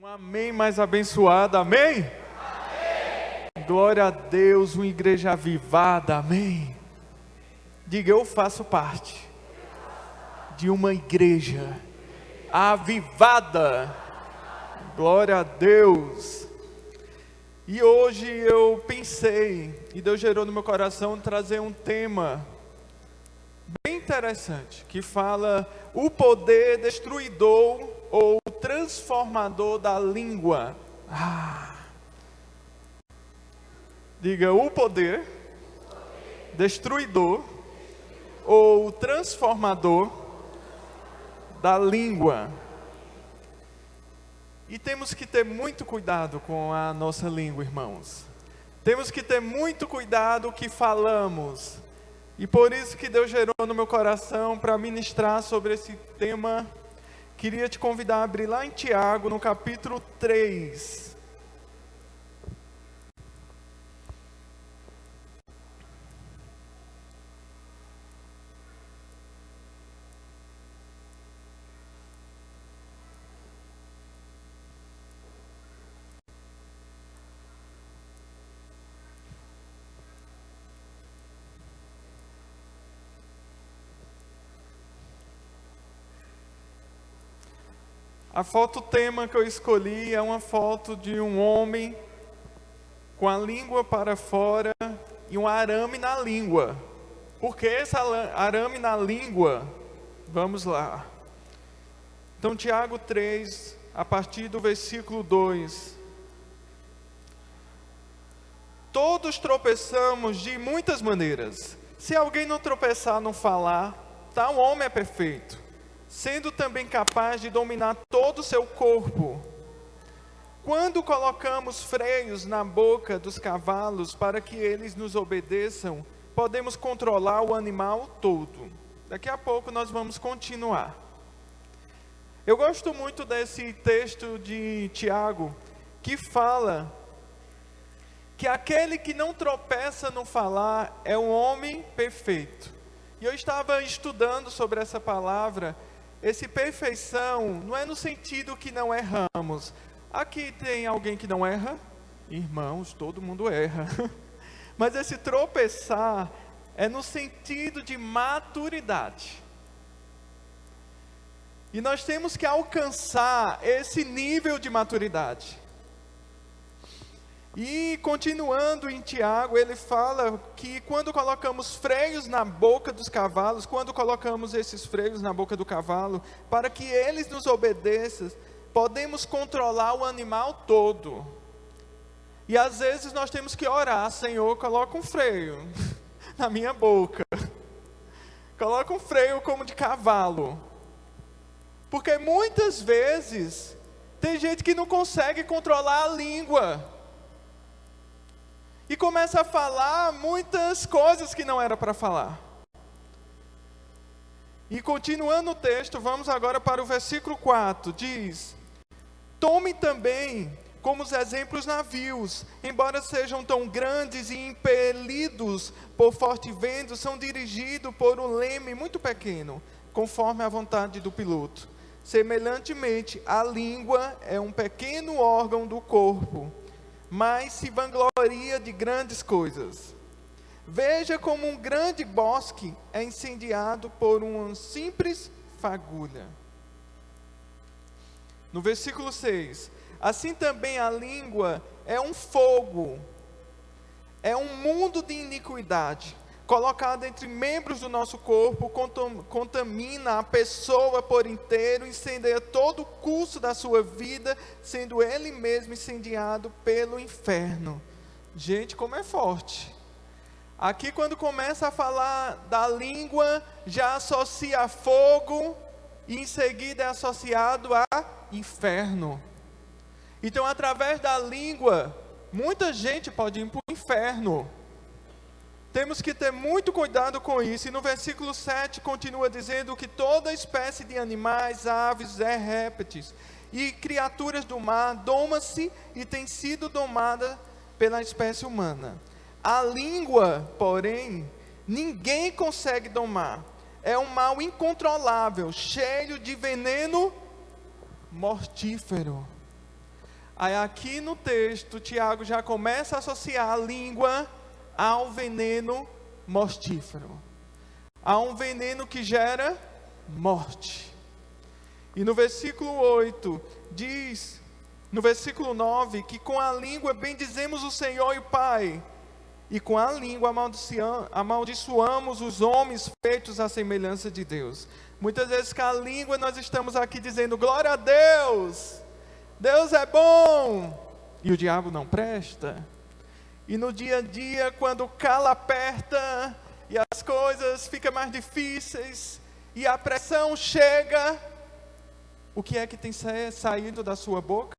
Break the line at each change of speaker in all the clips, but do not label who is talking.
Um amém mais abençoado, amém? Amém! Glória a Deus, uma igreja avivada, amém? Diga, eu faço parte de uma igreja avivada, glória a Deus. E hoje eu pensei, e Deus gerou no meu coração trazer um tema bem interessante, que fala o poder destruidor ou transformador da língua. Diga, o poder destruidor ou transformador da língua. E temos que ter muito cuidado com a nossa língua, irmãos. Temos que ter muito cuidado o que falamos. E por isso que Deus gerou no meu coração para ministrar sobre esse tema. Queria te convidar a abrir lá em Tiago, no capítulo 3. A foto tema que eu escolhi é uma foto de um homem com a língua para fora e um arame na língua. Por que esse arame na língua? Vamos lá. Então, Tiago 3, a partir do versículo 2. Todos tropeçamos de muitas maneiras. Se alguém não tropeçar no falar, tal homem é perfeito, sendo também capaz de dominar todo o seu corpo. Quando colocamos freios na boca dos cavalos para que eles nos obedeçam, podemos controlar o animal todo. Daqui a pouco nós vamos continuar. Eu gosto muito desse texto de Tiago, que fala que aquele que não tropeça no falar é um homem perfeito. E eu estava estudando sobre essa palavra. Esse perfeição não é no sentido que não erramos. Aqui tem alguém que não erra? Irmãos, todo mundo erra. Mas esse tropeçar é no sentido de maturidade. E nós temos que alcançar esse nível de maturidade. E continuando em Tiago, ele fala que quando colocamos freios na boca dos cavalos, quando colocamos esses freios na boca do cavalo, para que eles nos obedeçam, podemos controlar o animal todo. E às vezes nós temos que orar: Senhor, coloca um freio na minha boca. Coloca um freio como de cavalo. Porque muitas vezes tem gente que não consegue controlar a língua. E começa a falar muitas coisas que não era para falar. E continuando o texto, vamos agora para o versículo 4. Diz: Tome também como os exemplos navios, embora sejam tão grandes e impelidos por forte vento, são dirigidos por um leme muito pequeno, conforme a vontade do piloto. Semelhantemente, a língua é um pequeno órgão do corpo, mas se vangloria de grandes coisas. Veja como um grande bosque é incendiado por uma simples fagulha. No versículo 6, assim também a língua é um fogo, é um mundo de iniquidade, colocado entre membros do nosso corpo, contamina a pessoa por inteiro, incendeia todo o curso da sua vida, sendo ele mesmo incendiado pelo inferno. Gente, como é forte. Aqui quando começa a falar da língua, já associa a fogo, e em seguida é associado a inferno. Então, através da língua, muita gente pode ir para o inferno. Temos que ter muito cuidado com isso. E no versículo 7 continua dizendo que toda espécie de animais, aves, répteis e criaturas do mar doma-se e tem sido domada pela espécie humana. A língua, porém, ninguém consegue domar. É um mal incontrolável, cheio de veneno mortífero. Aí aqui no texto, Tiago já começa a associar a língua ao veneno mortífero. Há um veneno que gera morte. E no versículo 8, diz, no versículo 9, que com a língua bendizemos o Senhor e o Pai, e com a língua amaldiçoamos os homens feitos à semelhança de Deus. Muitas vezes com a língua nós estamos aqui dizendo, glória a Deus, Deus é bom, e o diabo não presta. E no dia a dia, quando o calo aperta, e as coisas ficam mais difíceis, e a pressão chega, o que é que tem saído da sua boca?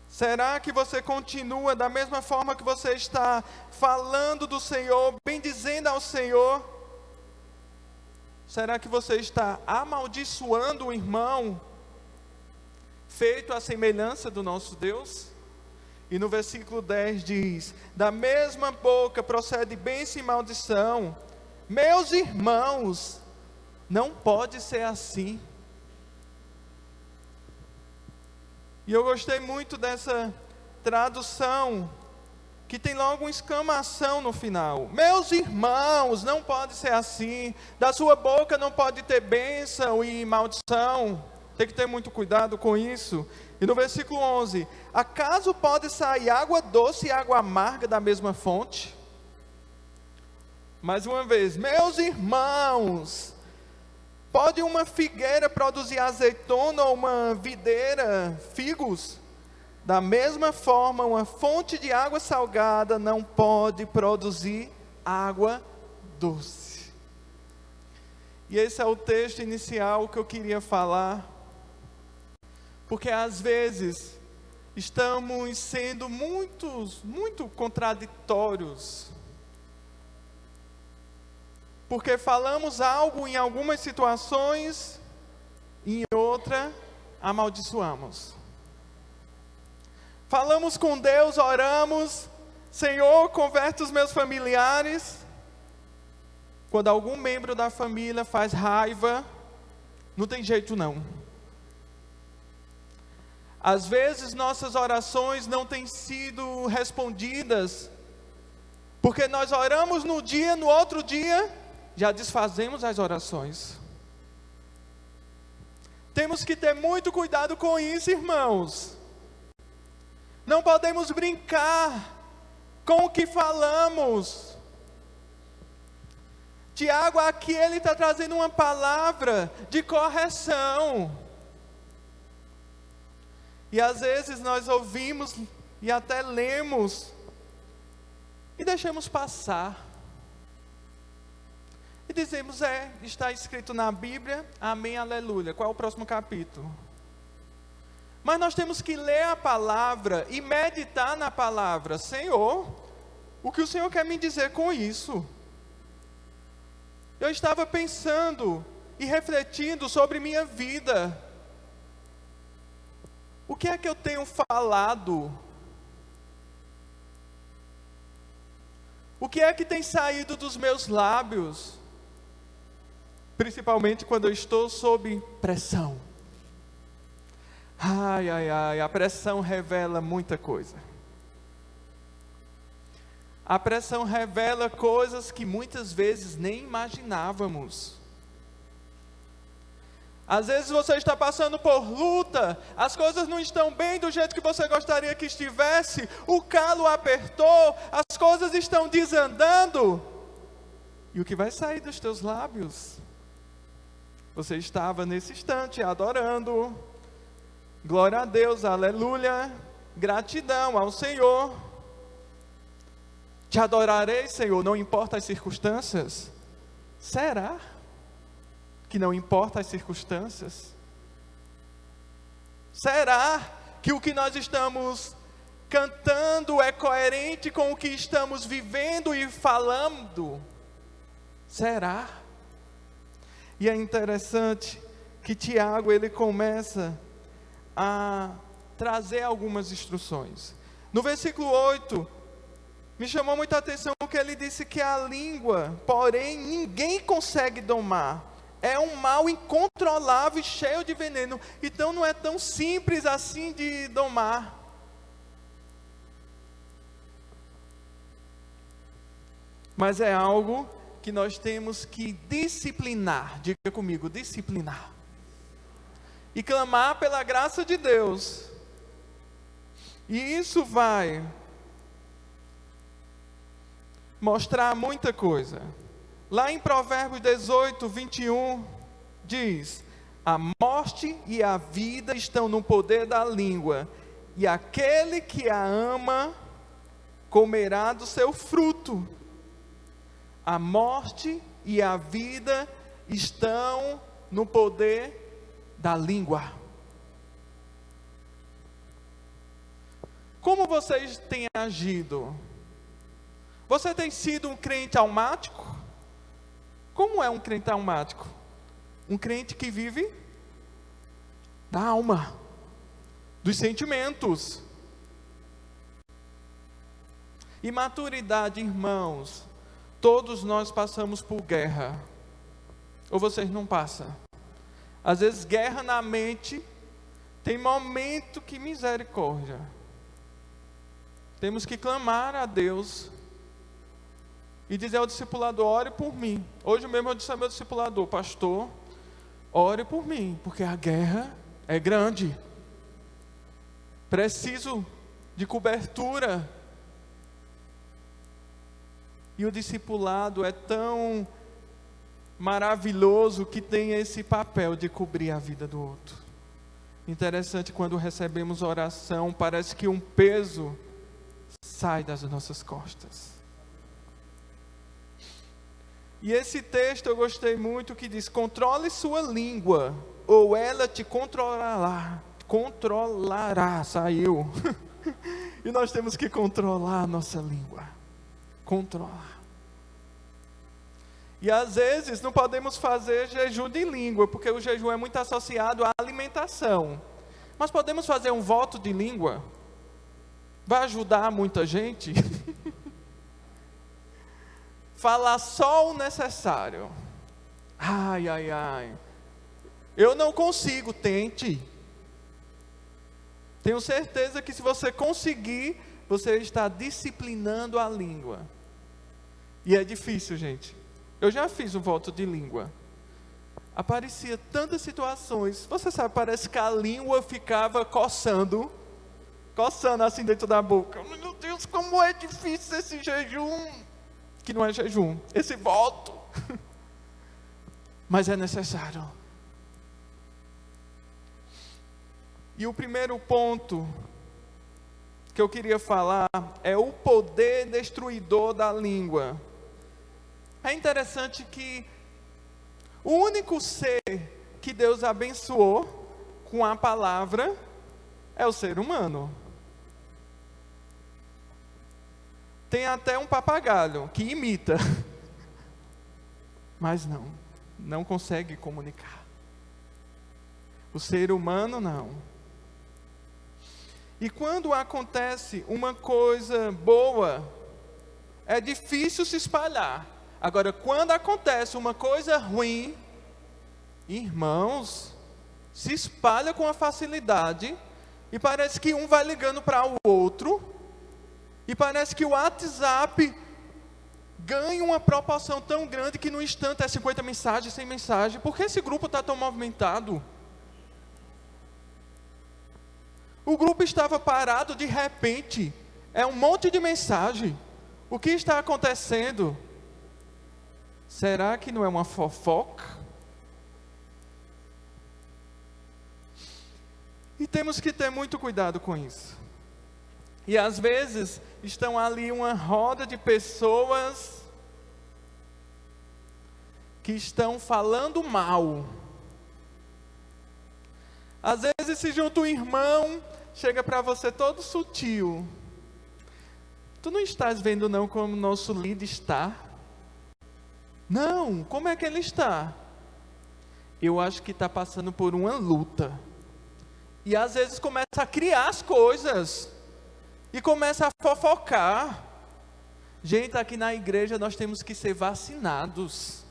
Será que você continua da mesma forma que você está falando do Senhor, bendizendo ao Senhor? Será que você está amaldiçoando o irmão, feito à semelhança do nosso Deus? E no versículo 10 diz, da mesma boca procede bênção e maldição. Meus irmãos, não pode ser assim. E eu gostei muito dessa tradução, que tem logo uma exclamação no final. Meus irmãos, não pode ser assim. Da sua boca não pode ter bênção e maldição. Tem que ter muito cuidado com isso. E no versículo 11, acaso pode sair água doce e água amarga da mesma fonte? Mais uma vez, meus irmãos, pode uma figueira produzir azeitona ou uma videira figos? Da mesma forma, uma fonte de água salgada não pode produzir água doce. E esse é o texto inicial que eu queria falar. Porque às vezes estamos sendo muito contraditórios. Porque falamos algo em algumas situações, e em outra amaldiçoamos. Falamos com Deus, oramos, Senhor, converte os meus familiares. Quando algum membro da família faz raiva, não tem jeito não. Às vezes nossas orações não têm sido respondidas, porque nós oramos no dia, no outro dia, já desfazemos as orações. Temos que ter muito cuidado com isso, irmãos. Não podemos brincar com o que falamos. Tiago aqui ele está trazendo uma palavra de correção. E às vezes nós ouvimos e até lemos e deixamos passar. E dizemos, está escrito na Bíblia, amém, aleluia. Qual é o próximo capítulo? Mas nós temos que ler a palavra e meditar na palavra. Senhor, o que o Senhor quer me dizer com isso? Eu estava pensando e refletindo sobre minha vida. O que é que eu tenho falado? O que é que tem saído dos meus lábios? Principalmente quando eu estou sob pressão. Ai, a pressão revela muita coisa. A pressão revela coisas que muitas vezes nem imaginávamos. Às vezes você está passando por luta, as coisas não estão bem do jeito que você gostaria que estivesse, o calo apertou, as coisas estão desandando. E o que vai sair dos teus lábios? Você estava nesse instante adorando, glória a Deus, aleluia, gratidão ao Senhor. Te adorarei, Senhor, não importa as circunstâncias. Será que não importa as circunstâncias? Será que o que nós estamos cantando é coerente com o que estamos vivendo e falando? Será? E é interessante que Tiago ele começa a trazer algumas instruções. No versículo 8, me chamou muita atenção que ele disse que a língua, porém, ninguém consegue domar. É um mal incontrolável e cheio de veneno. Então não é tão simples assim de domar. Mas é algo que nós temos que disciplinar. Diga comigo, disciplinar. E clamar pela graça de Deus. E isso vai mostrar muita coisa. Lá em Provérbios 18, 21, diz: a morte e a vida estão no poder da língua, e aquele que a ama comerá do seu fruto. A morte e a vida estão no poder da língua. Como vocês têm agido? Você tem sido um crente almático? Como é um crente almático? Um crente que vive da alma, dos sentimentos. E maturidade, irmãos, todos nós passamos por guerra. Ou vocês não passam? Às vezes guerra na mente, tem momento que misericórdia. Temos que clamar a Deus e dizer ao discipulador: ore por mim. Hoje mesmo eu disse ao meu discipulador: pastor, ore por mim, porque a guerra é grande. Preciso de cobertura. E o discipulado é tão maravilhoso que tem esse papel de cobrir a vida do outro. Interessante, quando recebemos oração, parece que um peso sai das nossas costas. E esse texto eu gostei muito, que diz: controle sua língua, ou ela te controlará. Saiu. E nós temos que controlar a nossa língua. Controlar. E às vezes não podemos fazer jejum de língua, porque o jejum é muito associado à alimentação. Mas podemos fazer um voto de língua? Vai ajudar muita gente? Falar só o necessário. Ai, ai, ai. Eu não consigo, tente. Tenho certeza que se você conseguir, você está disciplinando a língua. E é difícil, gente. Eu já fiz um voto de língua. Aparecia tantas situações. Você sabe, parece que a língua ficava coçando assim dentro da boca. Meu Deus, como é difícil esse jejum. Que não é jejum, esse voto. Mas é necessário. E o primeiro ponto que eu queria falar é o poder destruidor da língua. É interessante que o único ser que Deus abençoou com a palavra é o ser humano. Tem até um papagaio que imita, mas não consegue comunicar. O ser humano não. E quando acontece uma coisa boa, é difícil se espalhar. Agora, quando acontece uma coisa ruim, irmãos, se espalha com a facilidade, e parece que um vai ligando para o outro, e parece que o WhatsApp ganha uma proporção tão grande que no instante é 50 mensagens, 100 mensagens. Por que esse grupo está tão movimentado? O grupo estava parado, de repente, é um monte de mensagem. O que está acontecendo? Será que não é uma fofoca? E temos que ter muito cuidado com isso. E às vezes estão ali uma roda de pessoas que estão falando mal. Às vezes se junta um irmão, chega para você todo sutil. Tu não estás vendo não como o nosso líder está? Não, como é que ele está? Eu acho que está passando por uma luta. E às vezes começa a criar as coisas. E começa a fofocar. Gente, aqui na igreja nós temos que ser vacinados.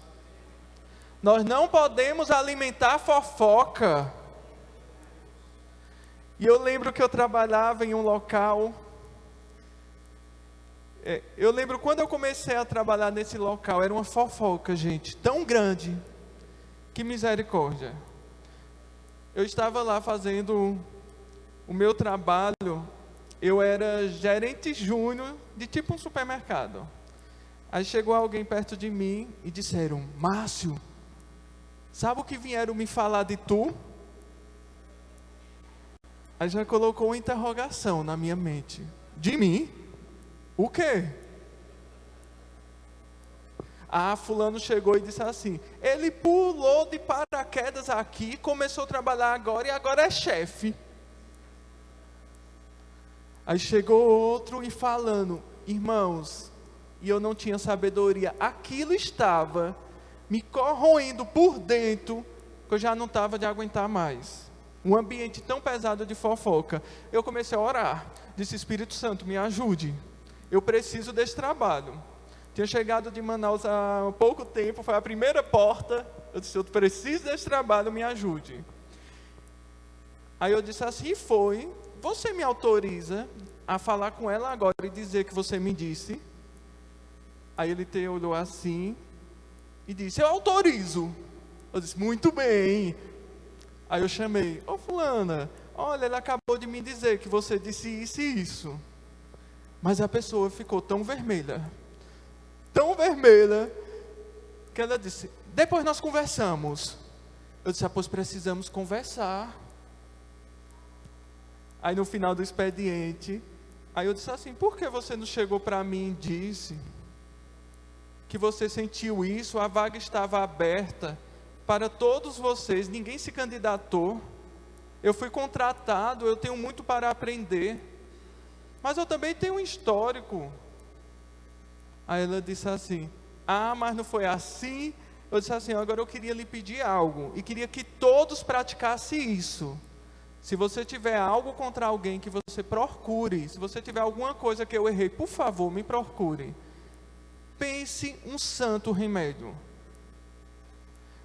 Nós não podemos alimentar fofoca. E eu lembro que eu trabalhava em um local. Eu lembro quando eu comecei a trabalhar nesse local, era uma fofoca, gente, tão grande. Que misericórdia. Eu estava lá fazendo o meu trabalho. Eu era gerente júnior de tipo um supermercado. Aí chegou alguém perto de mim e disseram: Márcio, sabe o que vieram me falar de tu? Aí já colocou uma interrogação na minha mente. De mim? O quê? Fulano chegou e disse assim: ele pulou de paraquedas aqui, começou a trabalhar agora e agora é chefe. Aí chegou outro e falando: irmãos, e eu não tinha sabedoria, aquilo estava me corroendo por dentro, que eu já não estava de aguentar mais. Um ambiente tão pesado de fofoca. Eu comecei a orar, disse: Espírito Santo, me ajude, eu preciso desse trabalho. Tinha chegado de Manaus há pouco tempo, foi a primeira porta. Eu disse: eu preciso desse trabalho, me ajude. Aí eu disse assim: você me autoriza a falar com ela agora e dizer que você me disse? Aí ele olhou assim e disse: eu autorizo. Eu disse: muito bem. Aí eu chamei: ô fulana, olha, ele acabou de me dizer que você disse isso e isso. Mas a pessoa ficou tão vermelha, que ela disse: depois nós conversamos. Eu disse: pois precisamos conversar. Aí no final do expediente, aí eu disse assim: por que você não chegou para mim e disse que você sentiu isso? A vaga estava aberta para todos vocês, ninguém se candidatou. Eu fui contratado, eu tenho muito para aprender, mas eu também tenho um histórico. Aí ela disse assim: mas não foi assim? Eu disse assim: agora eu queria lhe pedir algo, e queria que todos praticassem isso. Se você tiver algo contra alguém, que você procure. Se você tiver alguma coisa que eu errei, por favor, me procure. Pense um santo remédio.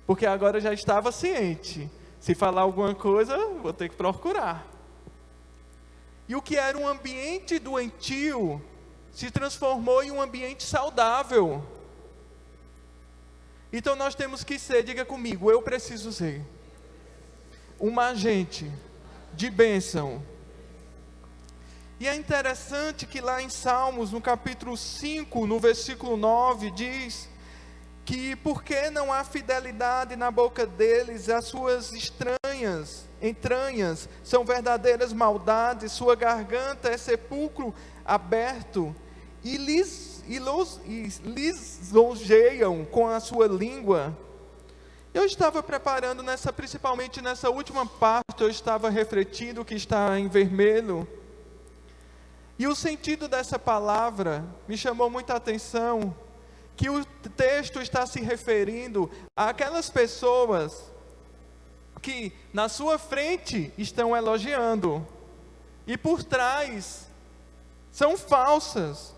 Porque agora eu já estava ciente. Se falar alguma coisa, vou ter que procurar. E o que era um ambiente doentio se transformou em um ambiente saudável. Então nós temos que ser, diga comigo, eu preciso ser um agente de bênção. E é interessante que lá em Salmos, no capítulo 5, no versículo 9, diz que porque não há fidelidade na boca deles, as suas entranhas são verdadeiras maldades, sua garganta é sepulcro aberto, e lisonjeiam com a sua língua. Eu estava preparando principalmente nessa última parte, eu estava refletindo o que está em vermelho. E o sentido dessa palavra me chamou muita atenção, que o texto está se referindo àquelas pessoas que na sua frente estão elogiando, e por trás são falsas,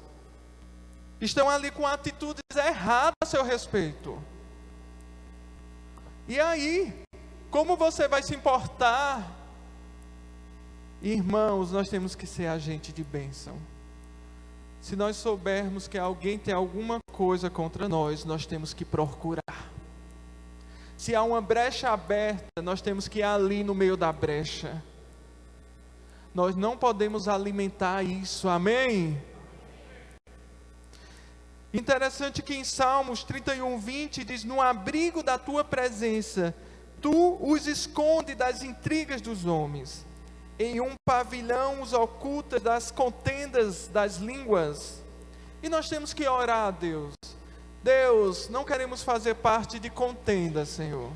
estão ali com atitudes erradas a seu respeito. E aí, como você vai se importar? Irmãos, nós temos que ser agente de bênção. Se nós soubermos que alguém tem alguma coisa contra nós, nós temos que procurar. Se há uma brecha aberta, nós temos que ir ali no meio da brecha. Nós não podemos alimentar isso, amém? Interessante que em Salmos 31:20 diz: no abrigo da tua presença, tu os esconde das intrigas dos homens. Em um pavilhão os ocultas das contendas das línguas. E nós temos que orar a Deus. Deus, não queremos fazer parte de contendas, Senhor.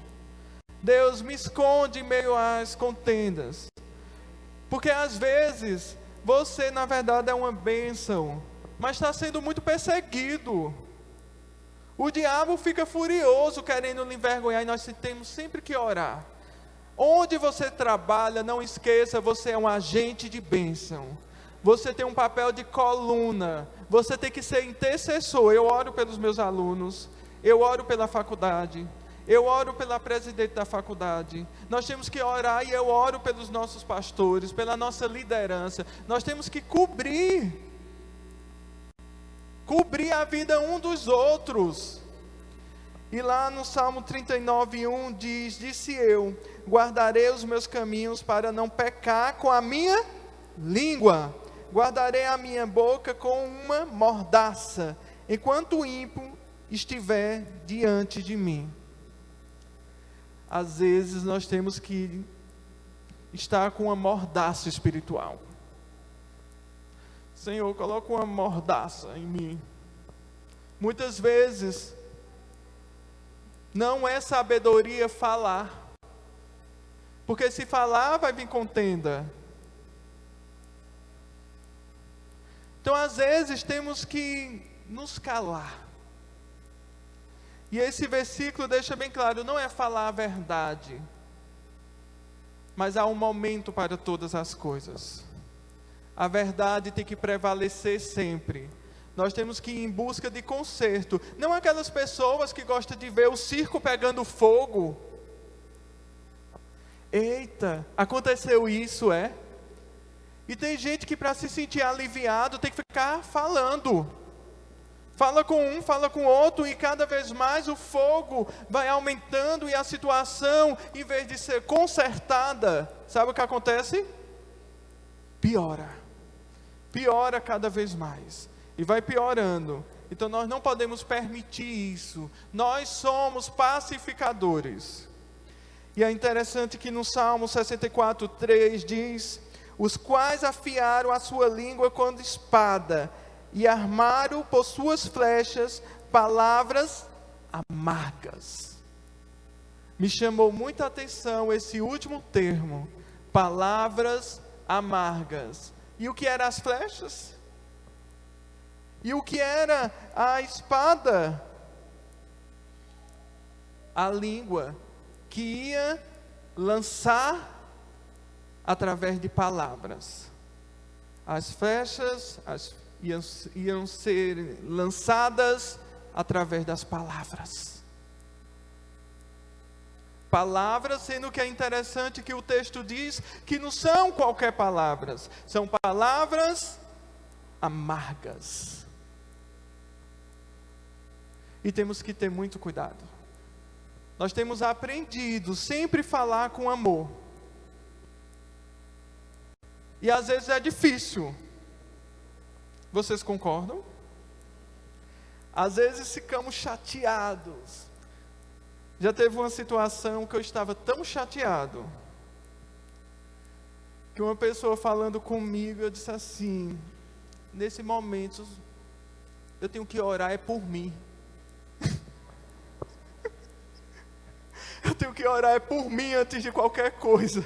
Deus, me esconde em meio às contendas. Porque às vezes, você na verdade é uma bênção, mas está sendo muito perseguido. O diabo fica furioso querendo lhe envergonhar, e nós temos sempre que orar. Onde você trabalha, não esqueça, você é um agente de bênção. Você tem um papel de coluna. Você tem que ser intercessor. Eu oro pelos meus alunos, eu oro pela faculdade, Eu oro pela presidente da faculdade. Nós temos que orar, e eu oro pelos nossos pastores, pela nossa liderança. Nós temos que cobrir a vida um dos outros. E lá no Salmo 39:1 diz: disse eu, guardarei os meus caminhos para não pecar com a minha língua. Guardarei a minha boca com uma mordaça, enquanto o ímpio estiver diante de mim. Às vezes nós temos que estar com uma mordaça espiritual. Senhor, coloca uma mordaça em mim. Muitas vezes não é sabedoria falar, porque se falar vai vir contenda. Então às vezes temos que nos calar. E esse versículo deixa bem claro, não é falar a verdade, mas há um momento para todas as coisas. A verdade tem que prevalecer sempre. Nós temos que ir em busca de conserto. Não aquelas pessoas que gostam de ver o circo pegando fogo. Eita, aconteceu isso, é? E tem gente que para se sentir aliviado tem que ficar falando. Fala com um, fala com outro, e cada vez mais o fogo vai aumentando, e a situação, em vez de ser consertada, sabe o que acontece? Piora. Piora cada vez mais. E vai piorando. Então nós não podemos permitir isso. Nós somos pacificadores. E é interessante que no Salmo 64:3 diz: os quais afiaram a sua língua quando espada, e armaram por suas flechas palavras amargas. Me chamou muita atenção esse último termo, palavras amargas. E o que eram as flechas? E o que era a espada? A língua que ia lançar através de palavras. As flechas iam ser lançadas através das palavras. Palavras, sendo que é interessante que o texto diz que não são qualquer palavras, são palavras amargas. E temos que ter muito cuidado. Nós temos aprendido sempre falar com amor. E às vezes é difícil. Vocês concordam? Às vezes ficamos chateados. Já teve uma situação que eu estava tão chateado, que uma pessoa falando comigo, eu disse assim: nesse momento, eu tenho que orar por mim. Eu tenho que orar por mim antes de qualquer coisa.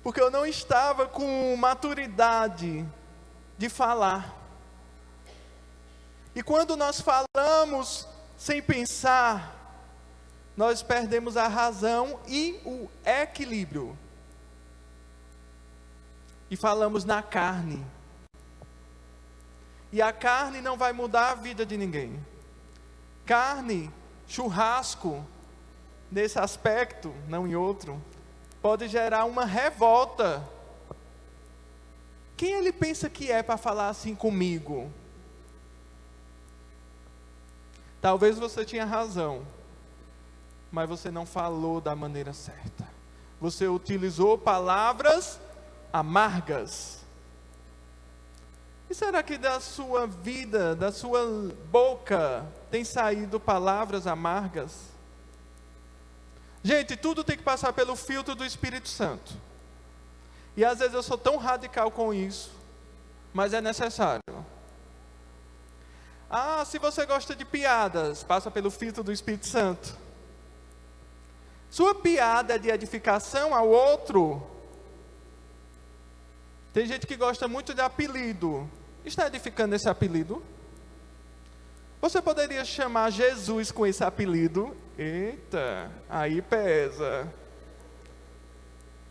Porque eu não estava com maturidade de falar. E quando nós falamos sem pensar, nós perdemos a razão e o equilíbrio. E falamos na carne. E a carne não vai mudar a vida de ninguém. Carne, churrasco, nesse aspecto, não em outro, pode gerar uma revolta. Quem ele pensa que é para falar assim comigo? Talvez você tinha razão, mas você não falou da maneira certa. Você utilizou palavras amargas. E será que da sua vida, da sua boca, tem saído palavras amargas? Gente, tudo tem que passar pelo filtro do Espírito Santo. E às vezes eu sou tão radical com isso, mas é necessário. Ah, se você gosta de piadas, passa pelo filtro do Espírito Santo. Sua piada é de edificação ao outro. Tem gente que gosta muito de apelido. Está edificando esse apelido? Você poderia chamar Jesus com esse apelido? Eita, aí pesa.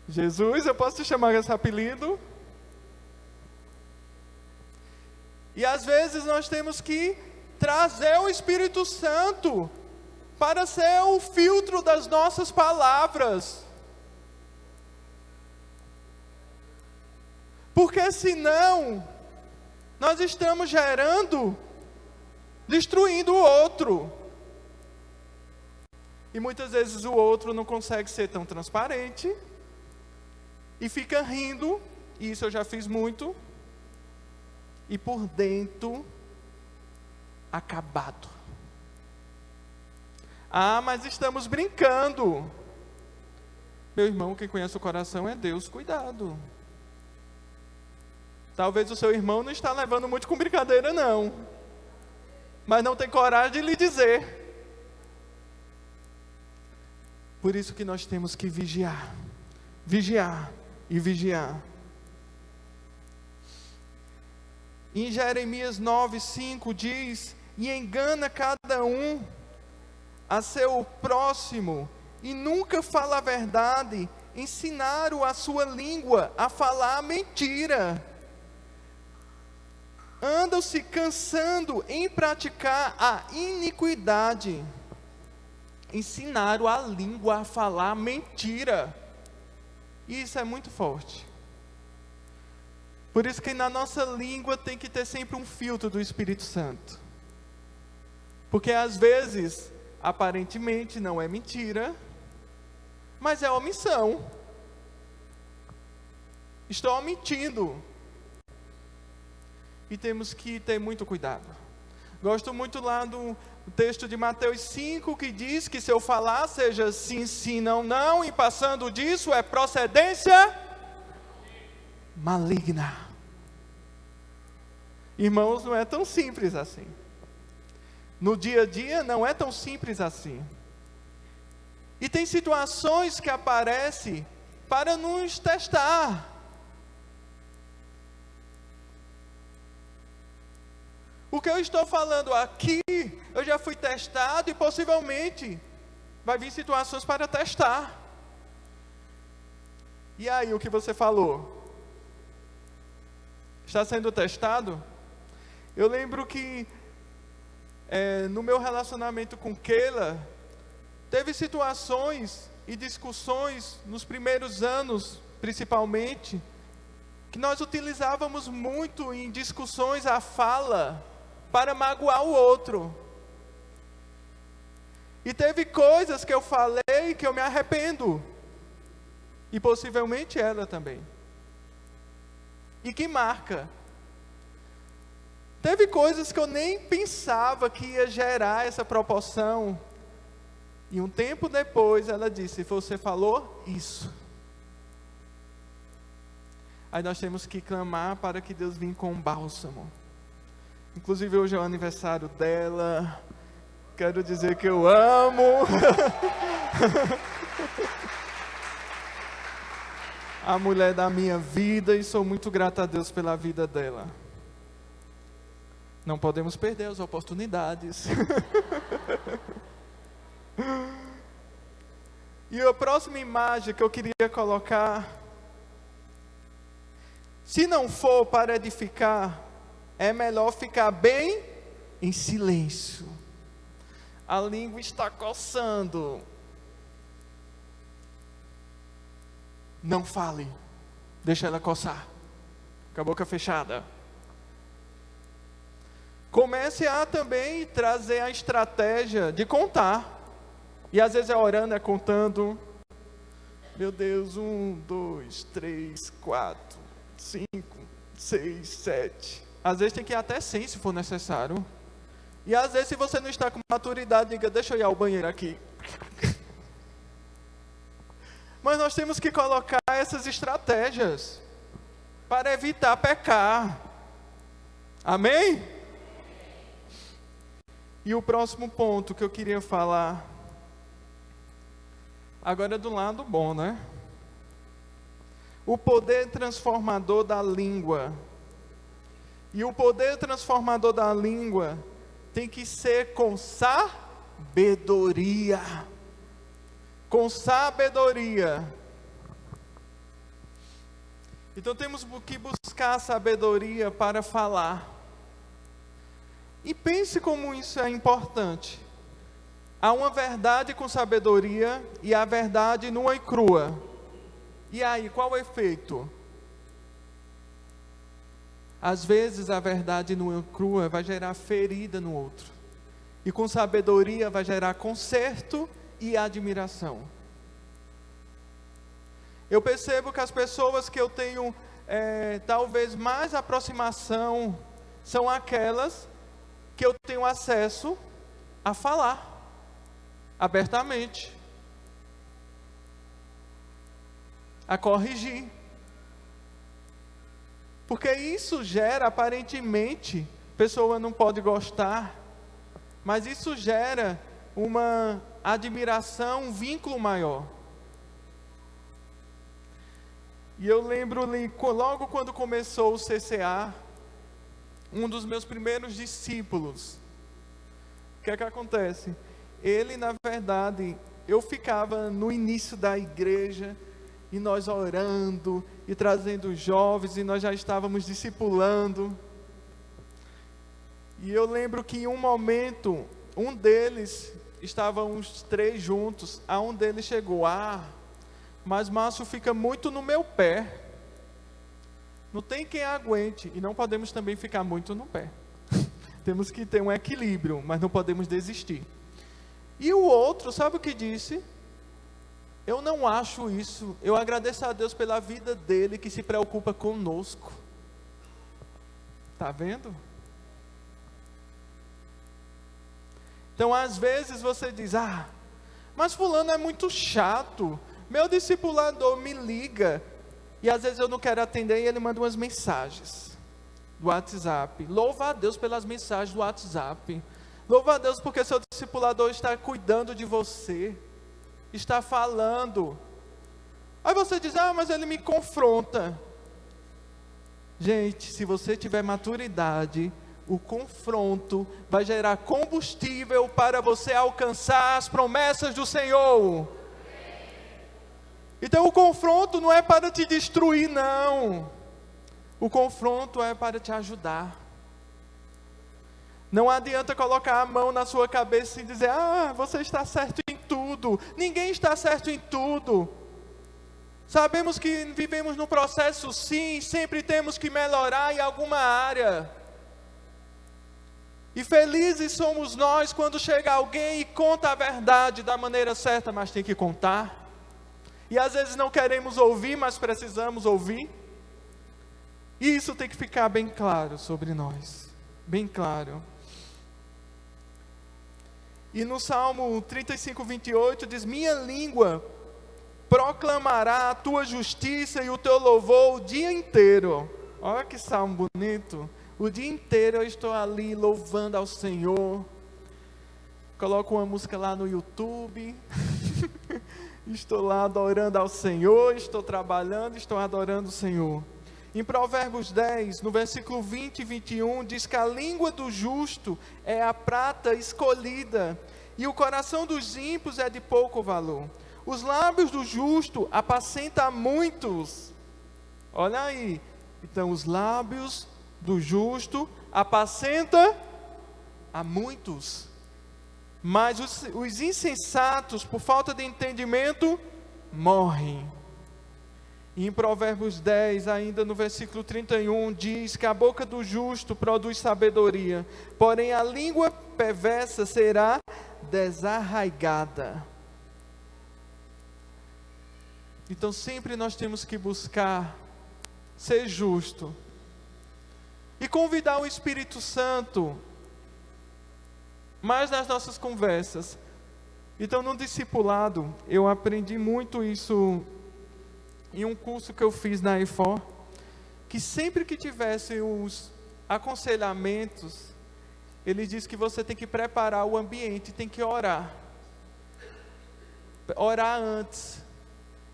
Jesus, eu posso te chamar com esse apelido? E às vezes nós temos que trazer o Espírito Santo para ser o filtro das nossas palavras. Porque senão, nós estamos destruindo o outro. E muitas vezes o outro não consegue ser tão transparente, e fica rindo, e isso eu já fiz muito, e por dentro, acabado. Ah, mas estamos brincando. Meu irmão, quem conhece o coração é Deus, cuidado. Talvez o seu irmão não está levando muito com brincadeira não, mas não tem coragem de lhe dizer. Por isso que nós temos que vigiar, vigiar e vigiar. Em Jeremias 9:5 diz: e engana cada um a seu próximo, e nunca fala a verdade, ensinaram a sua língua a falar a mentira. Andam-se cansando em praticar a iniquidade. Ensinaram a língua a falar mentira. Isso é muito forte. Por isso que na nossa língua tem que ter sempre um filtro do Espírito Santo. Porque às vezes, aparentemente não é mentira, mas é omissão. Estou omitindo. E temos que ter muito cuidado. Gosto muito lá do texto de Mateus 5, que diz que se eu falar, seja sim, sim, não, não, e passando disso é procedência maligna. Irmãos, não é tão simples assim. No dia a dia não é tão simples assim. E tem situações que aparecem para nos testar. O que eu estou falando aqui, eu já fui testado e possivelmente vai vir situações para testar. E aí, o que você falou? Está sendo testado? Eu lembro que no meu relacionamento com Keila, teve situações e discussões nos primeiros anos, principalmente, que nós utilizávamos muito em discussões a fala para magoar o outro. E teve coisas que eu falei que eu me arrependo. E possivelmente ela também. E que marca. Teve coisas que eu nem pensava que ia gerar essa proporção. E um tempo depois ela disse: você falou isso. Aí nós temos que clamar para que Deus venha com um bálsamo. Inclusive hoje é o aniversário dela. Quero dizer que eu amo. A mulher da minha vida, e sou muito grato a Deus pela vida dela. Não podemos perder as oportunidades. E a próxima imagem que eu queria colocar: se não for para edificar, é melhor ficar bem em silêncio. A língua está coçando. Não fale. Deixa ela coçar. Com a boca fechada. Comece a também trazer a estratégia de contar. E às vezes é orando, é contando. Meu Deus, 1, 2, 3, 4, 5, 6, 7. Às vezes tem que ir até 100 se for necessário. E às vezes, se você não está com maturidade, diga: deixa eu ir ao banheiro aqui. Mas nós temos que colocar essas estratégias para evitar pecar. Amém? E o próximo ponto que eu queria falar, agora é do lado bom, né? O poder transformador da língua. E o poder transformador da língua tem que ser com sabedoria. Com sabedoria. Então temos que buscar sabedoria para falar. E pense como isso é importante. Há uma verdade com sabedoria e a verdade nua e crua. E aí, qual o efeito? Às vezes a verdade nua e crua vai gerar ferida no outro. E com sabedoria vai gerar conserto e admiração. Eu percebo que as pessoas que eu tenho talvez mais aproximação são aquelas que eu tenho acesso a falar abertamente, a corrigir. Porque isso gera, aparentemente, a pessoa não pode gostar, mas isso gera uma admiração, um vínculo maior. E eu lembro, logo quando começou o CCA, um dos meus primeiros discípulos, o que é que acontece? Ele, na verdade, eu ficava no início da igreja, e nós orando, e trazendo jovens, e nós já estávamos discipulando. E eu lembro que em um momento, um deles, estavam os três juntos, a um deles chegou, mas Márcio fica muito no meu pé. Não tem quem aguente, e não podemos também ficar muito no pé. Temos que ter um equilíbrio, mas não podemos desistir. E o outro, sabe o que disse? Eu não acho isso. Eu agradeço a Deus pela vida dele que se preocupa conosco. Está vendo? Então, às vezes você diz, mas fulano é muito chato. Meu discipulador me liga. E às vezes eu não quero atender e ele manda umas mensagens do WhatsApp. Louva a Deus pelas mensagens do WhatsApp. Louva a Deus porque seu discipulador está cuidando de você. Está falando. Aí você diz, mas ele me confronta. Gente, se você tiver maturidade, o confronto vai gerar combustível para você alcançar as promessas do Senhor. Então o confronto não é para te destruir, não. O confronto é para te ajudar. Não adianta colocar a mão na sua cabeça e dizer, você está certo em tudo. Ninguém está certo em tudo. Sabemos que vivemos num processo, sim, sempre temos que melhorar em alguma área. E felizes somos nós quando chega alguém e conta a verdade da maneira certa, mas tem que contar. E às vezes não queremos ouvir, mas precisamos ouvir. E isso tem que ficar bem claro sobre nós. Bem claro. E no Salmo 35, 28 diz, minha língua proclamará a tua justiça e o teu louvor o dia inteiro. Olha que salmo bonito. O dia inteiro eu estou ali louvando ao Senhor. Coloco uma música lá no YouTube. Estou lá adorando ao Senhor. Estou trabalhando, estou adorando o Senhor. Em Provérbios 10, no versículo 20 e 21, diz que a língua do justo é a prata escolhida, e o coração dos ímpios é de pouco valor. Os lábios do justo apacentam muitos. Olha aí. Então, os lábios do justo apacenta a muitos. Mas os insensatos, por falta de entendimento, morrem. E em Provérbios 10, ainda no versículo 31, diz que a boca do justo produz sabedoria, porém a língua perversa será desarraigada. Então sempre nós temos que buscar ser justo e convidar o Espírito Santo mais nas nossas conversas. Então no discipulado, eu aprendi muito isso em um curso que eu fiz na EFOR, que sempre que tivesse os aconselhamentos, ele diz que você tem que preparar o ambiente, tem que orar antes.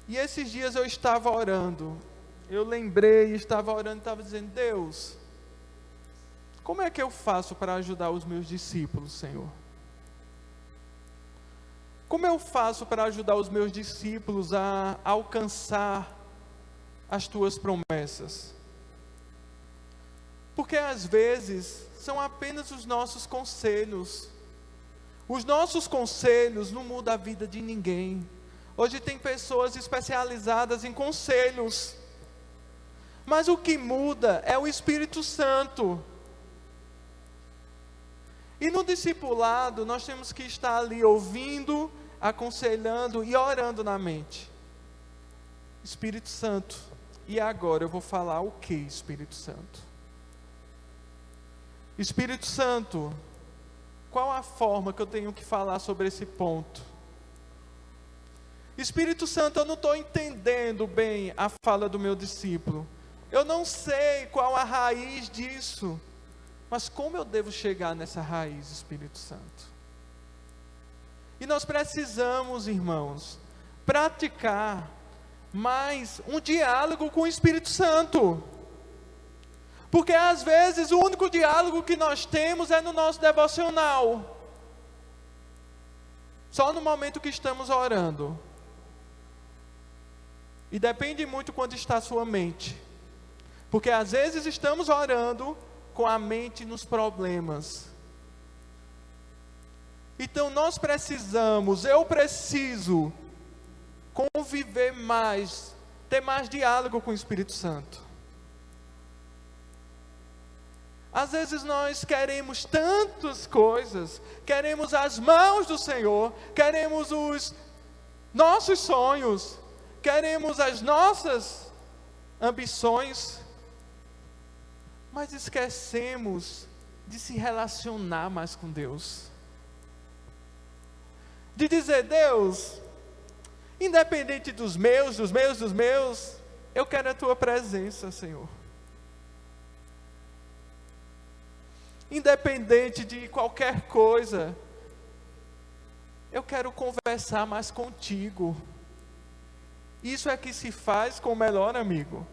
E esses dias eu estava orando, eu lembrei, estava orando, estava dizendo, Deus, como é que eu faço para ajudar os meus discípulos, Senhor? Como eu faço para ajudar os meus discípulos a alcançar as tuas promessas? Porque às vezes são apenas os nossos conselhos, Os nossos conselhos não mudam a vida de ninguém. Hoje tem pessoas especializadas em conselhos. Mas o que muda é o Espírito Santo. E no discipulado, nós temos que estar ali ouvindo, aconselhando e orando na mente. Espírito Santo. E agora eu vou falar o que, Espírito Santo? Espírito Santo, qual a forma que eu tenho que falar sobre esse ponto? Espírito Santo, eu não estou entendendo bem a fala do meu discípulo. Eu não sei qual a raiz disso. Mas como eu devo chegar nessa raiz, Espírito Santo? E nós precisamos, irmãos, praticar mais um diálogo com o Espírito Santo. Porque às vezes o único diálogo que nós temos é no nosso devocional. Só no momento que estamos orando. E depende muito quando está a sua mente. Porque às vezes estamos orando com a mente nos problemas. Então eu preciso conviver mais, ter mais diálogo com o Espírito Santo. Às vezes nós queremos tantas coisas, queremos as mãos do Senhor, queremos os nossos sonhos, queremos as nossas ambições, mas esquecemos de se relacionar mais com Deus. De dizer, Deus, independente dos meus, eu quero a Tua presença, Senhor. Independente de qualquer coisa, eu quero conversar mais contigo. Isso é que se faz com o melhor amigo.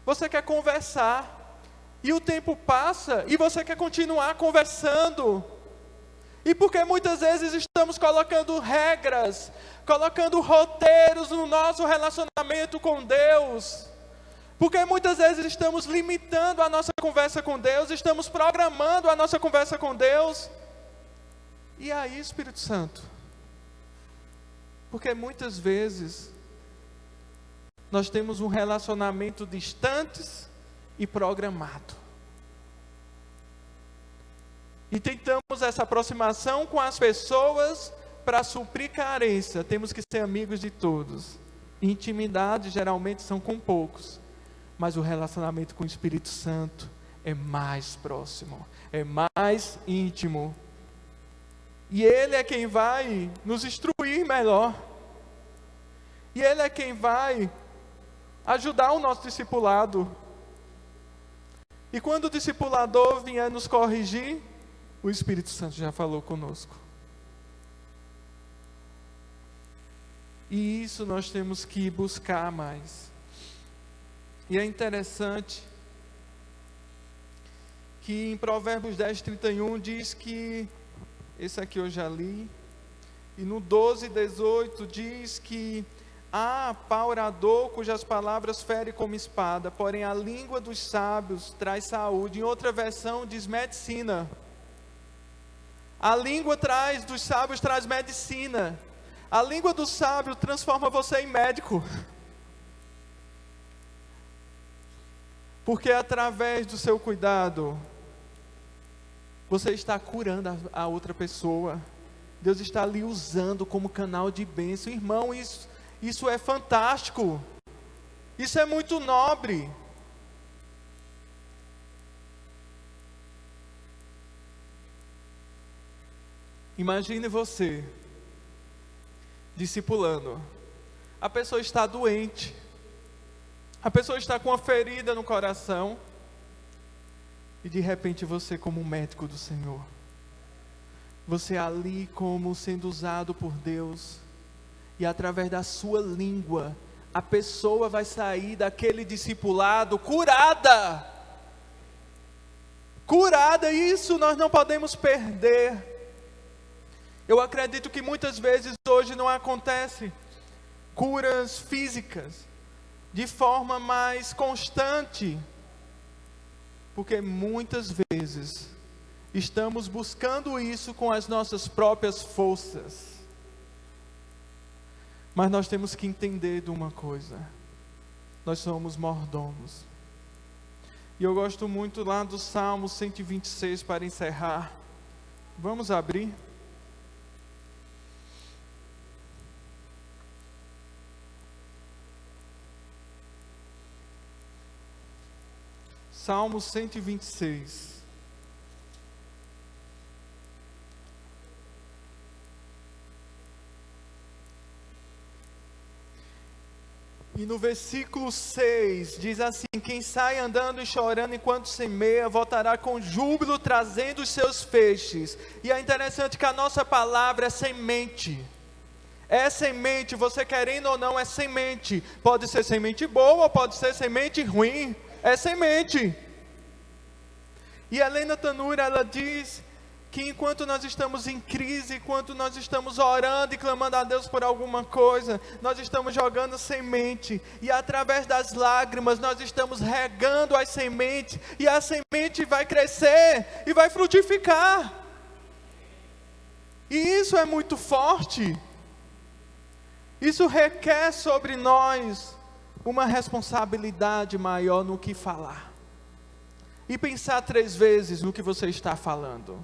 Você quer conversar, e o tempo passa, e você quer continuar conversando. E porque muitas vezes estamos colocando regras, colocando roteiros no nosso relacionamento com Deus. Porque muitas vezes estamos limitando a nossa conversa com Deus, estamos programando a nossa conversa com Deus. E aí, Espírito Santo? Porque muitas vezes nós temos um relacionamento distante e programado. E tentamos essa aproximação com as pessoas para suprir carência. Temos que ser amigos de todos. Intimidade geralmente são com poucos. Mas o relacionamento com o Espírito Santo é mais próximo, é mais íntimo. E Ele é quem vai nos instruir melhor. E Ele é quem vai ajudar o nosso discipulado. E quando o discipulador vier nos corrigir, o Espírito Santo já falou conosco. E isso nós temos que buscar mais. E é interessante que em Provérbios 10:31 diz que, esse aqui eu já li, e no 12:18 diz que há paurador cujas palavras ferem como espada, porém a língua dos sábios traz saúde. Em outra versão diz medicina. A língua dos sábios traz medicina. A língua do sábio transforma você em médico. Porque através do seu cuidado, você está curando a outra pessoa. Deus está lhe usando como canal de bênção. Irmão, isso é fantástico. Isso é muito nobre. Imagine você discipulando. A pessoa está doente. A pessoa está com uma ferida no coração. E de repente você, como um médico do Senhor, você ali como sendo usado por Deus, e através da sua língua, a pessoa vai sair daquele discipulado curada. Curada, isso nós não podemos perder. Eu acredito que muitas vezes hoje não acontece curas físicas de forma mais constante, porque muitas vezes estamos buscando isso com as nossas próprias forças. Mas nós temos que entender de uma coisa: nós somos mordomos. E eu gosto muito lá do Salmo 126 para encerrar. Vamos abrir? Salmo 126. E no versículo 6 diz assim: quem sai andando e chorando enquanto semeia, voltará com júbilo trazendo os seus feixes. E é interessante que a nossa palavra é semente. É semente, você querendo ou não, é semente. Pode ser semente boa, pode ser semente ruim. É semente. E a Helena Tanura, ela diz que enquanto nós estamos em crise, enquanto nós estamos orando e clamando a Deus por alguma coisa, nós estamos jogando semente, e através das lágrimas nós estamos regando as sementes, e a semente vai crescer e vai frutificar. E isso é muito forte. Isso requer sobre nós uma responsabilidade maior no que falar, e pensar 3 vezes no que você está falando.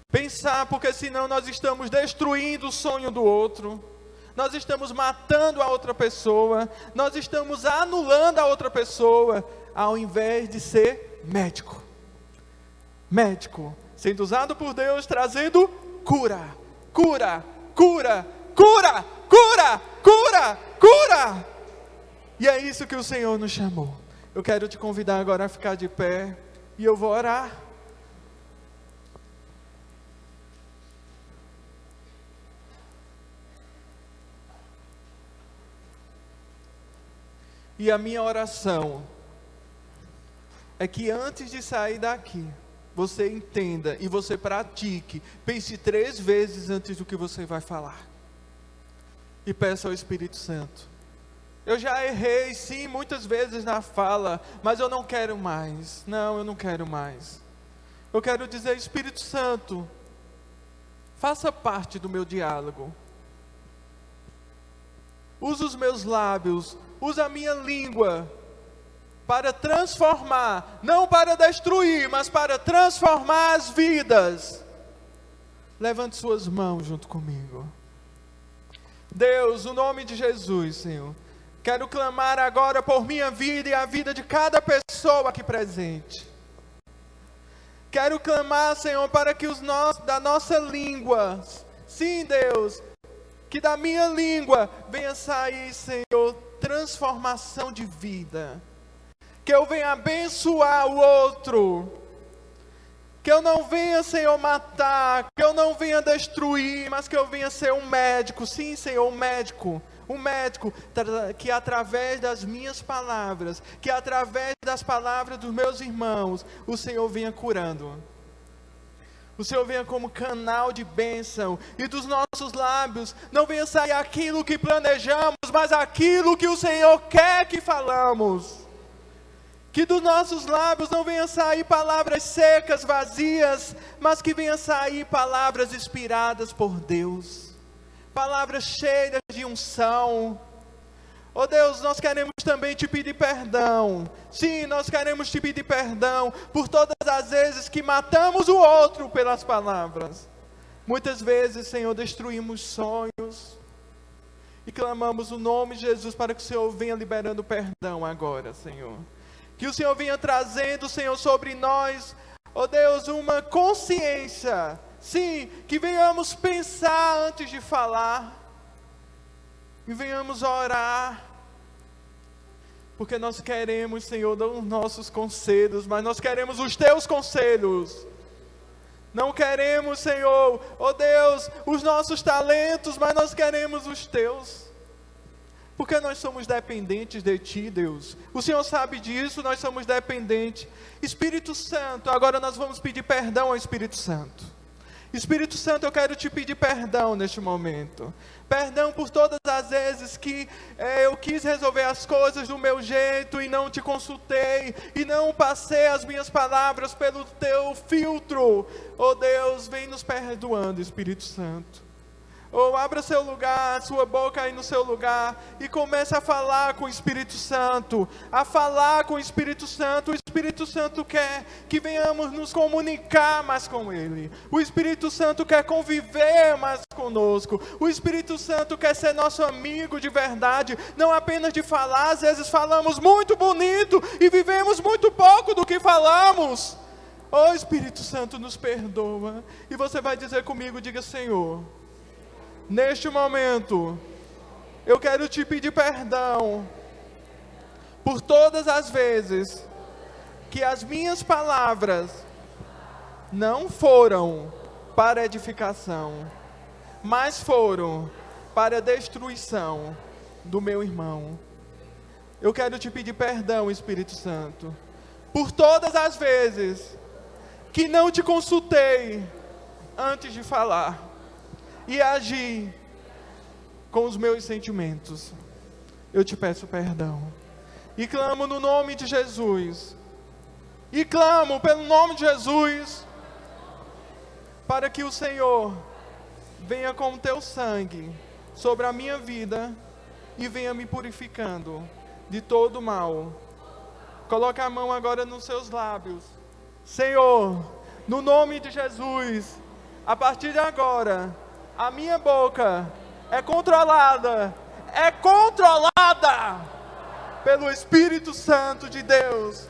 Pensar, porque senão nós estamos destruindo o sonho do outro, nós estamos matando a outra pessoa, nós estamos anulando a outra pessoa, ao invés de ser médico. Médico, sendo usado por Deus, trazendo cura, cura, cura, cura, cura, cura, cura. E é isso que o Senhor nos chamou. Eu quero te convidar agora a ficar de pé, e eu vou orar. E a minha oração é que antes de sair daqui, você entenda e você pratique. Pense 3 vezes antes do que você vai falar. E peça ao Espírito Santo. Eu já errei, sim, muitas vezes na fala, mas eu não quero mais. Não, eu não quero mais. Eu quero dizer: Espírito Santo, faça parte do meu diálogo. Usa os meus lábios, usa a minha língua para transformar, não para destruir, mas para transformar as vidas. Levante suas mãos junto comigo. Deus, no nome de Jesus, Senhor, quero clamar agora por minha vida e a vida de cada pessoa aqui presente. Quero clamar, Senhor, para que da nossa língua, sim, Deus, que da minha língua venha sair, Senhor, transformação de vida. Que eu venha abençoar o outro. Que eu não venha, Senhor, matar. Que eu não venha destruir, mas que eu venha ser um médico. Sim, Senhor, um médico. Um médico que através das minhas palavras, que através das palavras dos meus irmãos, o Senhor venha curando. O Senhor venha como canal de bênção, e dos nossos lábios não venha sair aquilo que planejamos, mas aquilo que o Senhor quer que falamos. Que dos nossos lábios não venha sair palavras secas, vazias, mas que venha sair palavras inspiradas por Deus. Palavras cheias de unção. Oh Deus, nós queremos também te pedir perdão. Sim, nós queremos te pedir perdão por todas as vezes que matamos o outro pelas palavras. Muitas vezes, Senhor, destruímos sonhos e clamamos o nome de Jesus para que o Senhor venha liberando perdão agora, Senhor. Que o Senhor venha trazendo, Senhor, sobre nós, oh Deus, uma consciência. Sim, que venhamos pensar antes de falar. E venhamos orar, porque nós queremos, Senhor, não os nossos conselhos, mas nós queremos os teus conselhos. Não queremos, Senhor, oh Deus, os nossos talentos, mas nós queremos os teus. Porque nós somos dependentes de Ti, Deus. O Senhor sabe disso, nós somos dependentes. Espírito Santo, agora nós vamos pedir perdão ao Espírito Santo. Espírito Santo, eu quero te pedir perdão neste momento. Perdão por todas as vezes que eu quis resolver as coisas do meu jeito e não te consultei, e não passei as minhas palavras pelo teu filtro. Oh Deus, vem nos perdoando, Espírito Santo. Ou abra seu lugar, sua boca aí no seu lugar, e comece a falar com o Espírito Santo, a falar com o Espírito Santo. O Espírito Santo quer que venhamos nos comunicar mais com Ele. O Espírito Santo quer conviver mais conosco. O Espírito Santo quer ser nosso amigo de verdade, não apenas de falar. Às vezes falamos muito bonito e vivemos muito pouco do que falamos. Oh, Espírito Santo, nos perdoa. E você vai dizer comigo, diga: Senhor, neste momento, eu quero te pedir perdão por todas as vezes que as minhas palavras não foram para edificação, mas foram para a destruição do meu irmão. Eu quero te pedir perdão, Espírito Santo, por todas as vezes que não te consultei antes de falar e agir com os meus sentimentos. Eu te peço perdão. E clamo no nome de Jesus. E clamo pelo nome de Jesus, para que o Senhor venha com o teu sangue sobre a minha vida e venha me purificando de todo mal. Coloque a mão agora nos seus lábios. Senhor, no nome de Jesus, a partir de agora, a minha boca é controlada pelo Espírito Santo de Deus,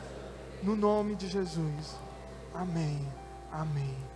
no nome de Jesus. Amém, amém.